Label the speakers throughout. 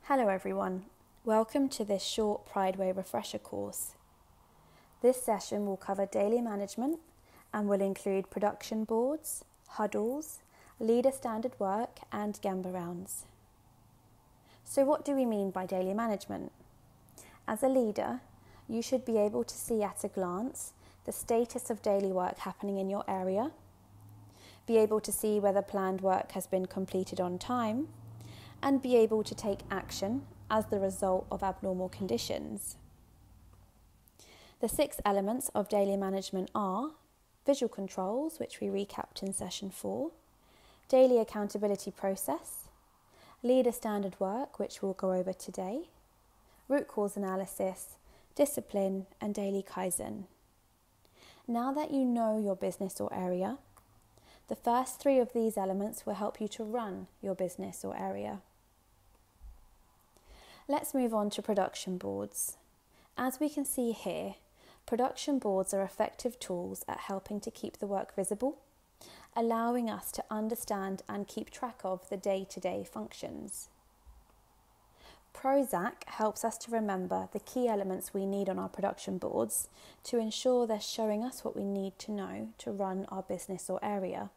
Speaker 1: Hello everyone, welcome to this short Prideway refresher course. This session will cover daily management and will include production boards, huddles, leader standard work and Gambhir rounds. So what do we mean by daily management? As a leader, you should be able to see at a glance the status of daily work happening in your area, be able to see whether planned work has been completed on time, and be able to take action as the result of abnormal conditions. The 6 elements of daily management are visual controls, which we recapped in session 4, daily accountability process, leader standard work, which we'll go over today, root cause analysis, discipline, and daily Kaizen. Now that you know your business or area, the first 3 of these elements will help you to run your business or area. Let's move on to production boards. As we can see here, production boards are effective tools at helping to keep the work visible, allowing us to understand and keep track of the day-to-day functions. Prozac helps us to remember the key elements we need on our production boards to ensure they're showing us what we need to know to run our business or area.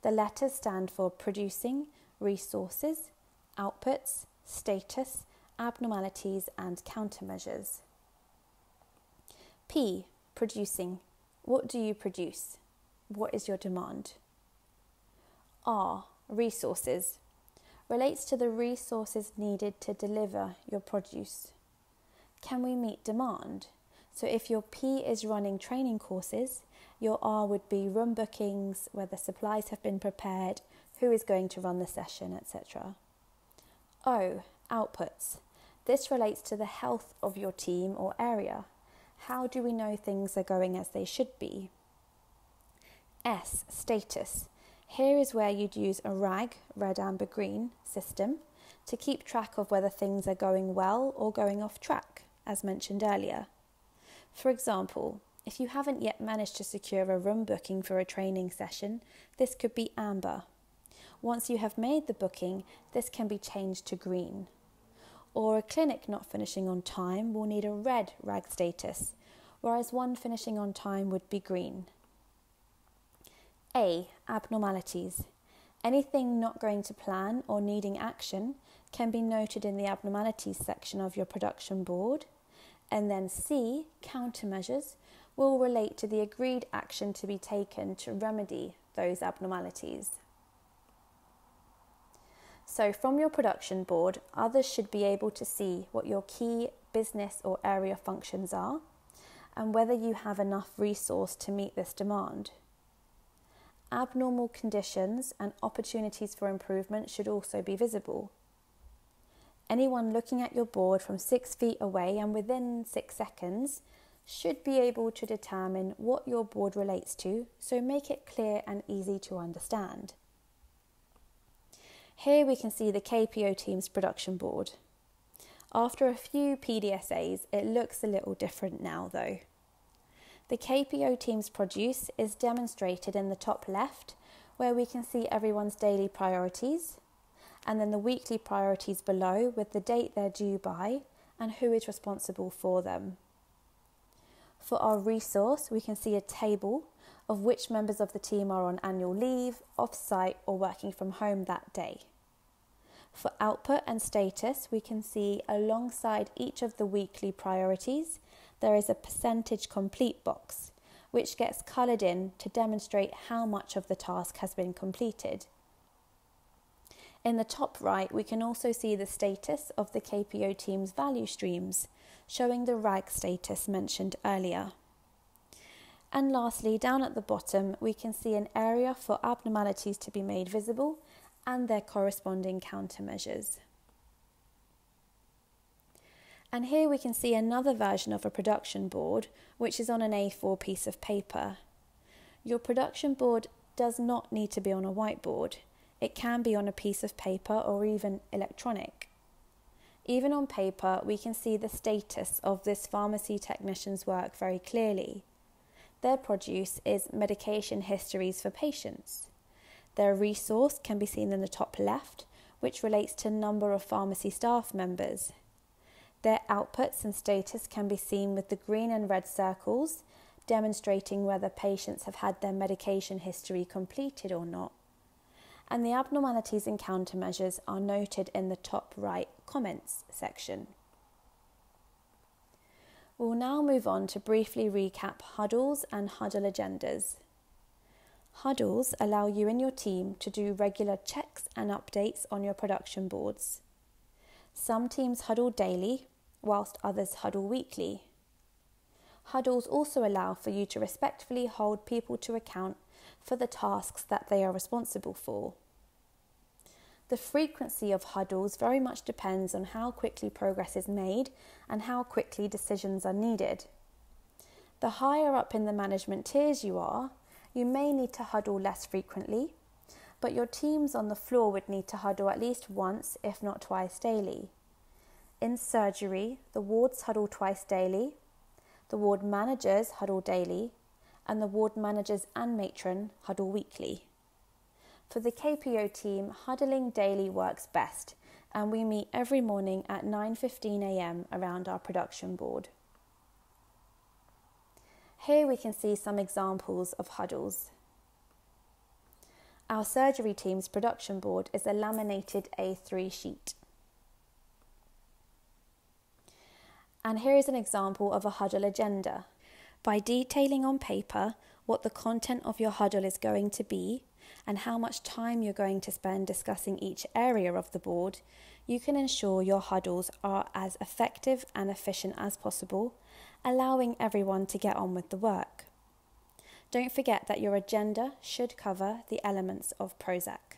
Speaker 1: The letters stand for producing, resources, outputs, status, abnormalities and countermeasures. P, producing. What do you produce? What is your demand? R, resources. Relates to the resources needed to deliver your produce. Can we meet demand? So if your P is running training courses, your R would be room bookings, whether supplies have been prepared, who is going to run the session, etc. O, outputs. This relates to the health of your team or area. How do we know things are going as they should be? S, status. Here is where you'd use a RAG, red, amber, green, system to keep track of whether things are going well or going off track, as mentioned earlier. For example, if you haven't yet managed to secure a room booking for a training session, this could be amber. Once you have made the booking, this can be changed to green. Or a clinic not finishing on time will need a red RAG status, whereas one finishing on time would be green. A, abnormalities. Anything not going to plan or needing action can be noted in the abnormalities section of your production board. And then C, countermeasures, will relate to the agreed action to be taken to remedy those abnormalities. So from your production board, others should be able to see what your key business or area functions are and whether you have enough resource to meet this demand. Abnormal conditions and opportunities for improvement should also be visible. Anyone looking at your board from 6 feet away and within 6 seconds should be able to determine what your board relates to, so make it clear and easy to understand. Here we can see the KPO team's production board. After a few PDSAs, it looks a little different now though. The KPO team's produce is demonstrated in the top left, where we can see everyone's daily priorities, and then the weekly priorities below with the date they're due by and who is responsible for them. For our resource, we can see a table of which members of the team are on annual leave, off-site or working from home that day. For output and status, we can see alongside each of the weekly priorities, there is a percentage complete box, which gets coloured in to demonstrate how much of the task has been completed. In the top right, we can also see the status of the KPO team's value streams, showing the RAG status mentioned earlier. And lastly, down at the bottom, we can see an area for abnormalities to be made visible and their corresponding countermeasures. And here we can see another version of a production board, which is on an A4 piece of paper. Your production board does not need to be on a whiteboard. It can be on a piece of paper or even electronic. Even on paper, we can see the status of this pharmacy technician's work very clearly. Their produce is medication histories for patients. Their resource can be seen in the top left, which relates to number of pharmacy staff members. Their outputs and status can be seen with the green and red circles, demonstrating whether patients have had their medication history completed or not. And the abnormalities and countermeasures are noted in the top right comments section. We'll now move on to briefly recap huddles and huddle agendas. Huddles allow you and your team to do regular checks and updates on your production boards. Some teams huddle daily, whilst others huddle weekly. Huddles also allow for you to respectfully hold people to account for the tasks that they are responsible for. The frequency of huddles very much depends on how quickly progress is made and how quickly decisions are needed. The higher up in the management tiers you are, you may need to huddle less frequently, but your teams on the floor would need to huddle at least once, if not twice daily. In surgery, the wards huddle twice daily, the ward managers huddle daily, and the ward managers and matron huddle weekly. For the KPO team, huddling daily works best, and we meet every morning at 9:15 a.m. around our production board. Here we can see some examples of huddles. Our surgery team's production board is a laminated A3 sheet. And here is an example of a huddle agenda. By detailing on paper what the content of your huddle is going to be and how much time you're going to spend discussing each area of the board, you can ensure your huddles are as effective and efficient as possible, allowing everyone to get on with the work. Don't forget that your agenda should cover the elements of Prozac.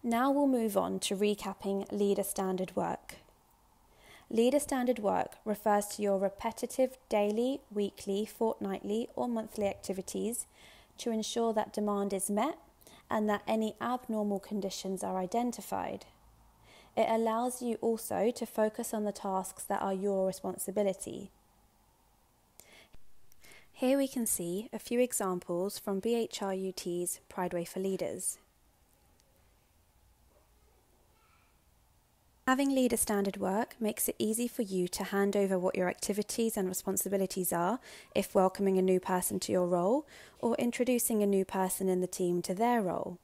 Speaker 1: Now we'll move on to recapping leader standard work. Leader standard work refers to your repetitive daily, weekly, fortnightly or monthly activities to ensure that demand is met and that any abnormal conditions are identified. It allows you also to focus on the tasks that are your responsibility. Here we can see a few examples from BHRUT's Prideway for Leaders. Having leader standard work makes it easy for you to hand over what your activities and responsibilities are if welcoming a new person to your role or introducing a new person in the team to their role.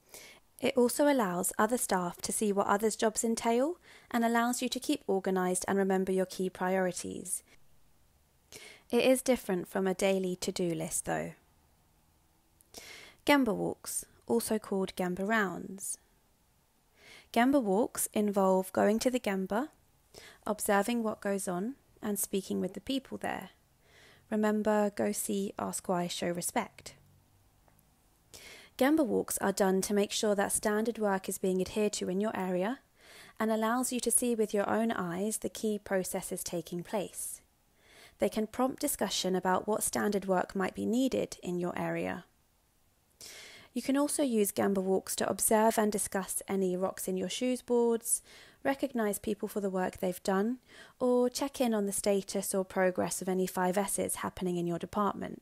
Speaker 1: It also allows other staff to see what others' jobs entail and allows you to keep organised and remember your key priorities. It is different from a daily to-do list though. Gambhir Walks, also called Gambhir Rounds. Gambhir Walks involve going to the Gambhir, observing what goes on and speaking with the people there. Remember, go see, ask why, show respect. Gambhir Walks are done to make sure that standard work is being adhered to in your area and allows you to see with your own eyes the key processes taking place. They can prompt discussion about what standard work might be needed in your area. You can also use Gambhir Walks to observe and discuss any rocks in your shoes boards, recognise people for the work they've done, or check in on the status or progress of any 5Ss happening in your department.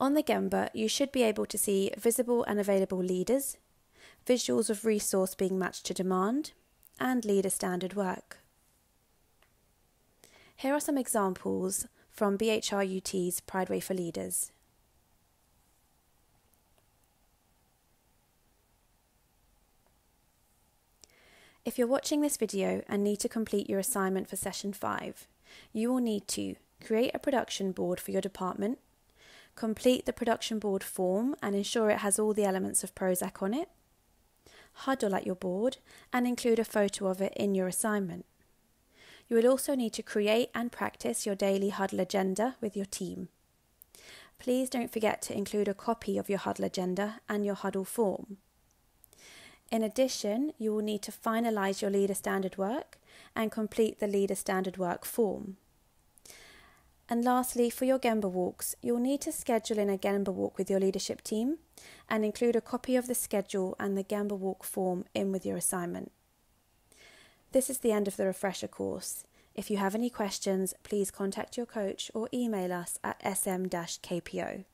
Speaker 1: On the Gambhir, you should be able to see visible and available leaders, visuals of resource being matched to demand, and leader standard work. Here are some examples from BHRUT's Prideway for Leaders. If you're watching this video and need to complete your assignment for Session 5, you will need to create a production board for your department, complete the production board form and ensure it has all the elements of Prozac on it, huddle at your board and include a photo of it in your assignment. You will also need to create and practice your daily huddle agenda with your team. Please don't forget to include a copy of your huddle agenda and your huddle form. In addition, you will need to finalise your leader standard work and complete the leader standard work form. And lastly, for your Gambhir Walks, you'll need to schedule in a Gambhir Walk with your leadership team and include a copy of the schedule and the Gambhir Walk form in with your assignment. This is the end of the refresher course. If you have any questions, please contact your coach or email us at sm-kpo.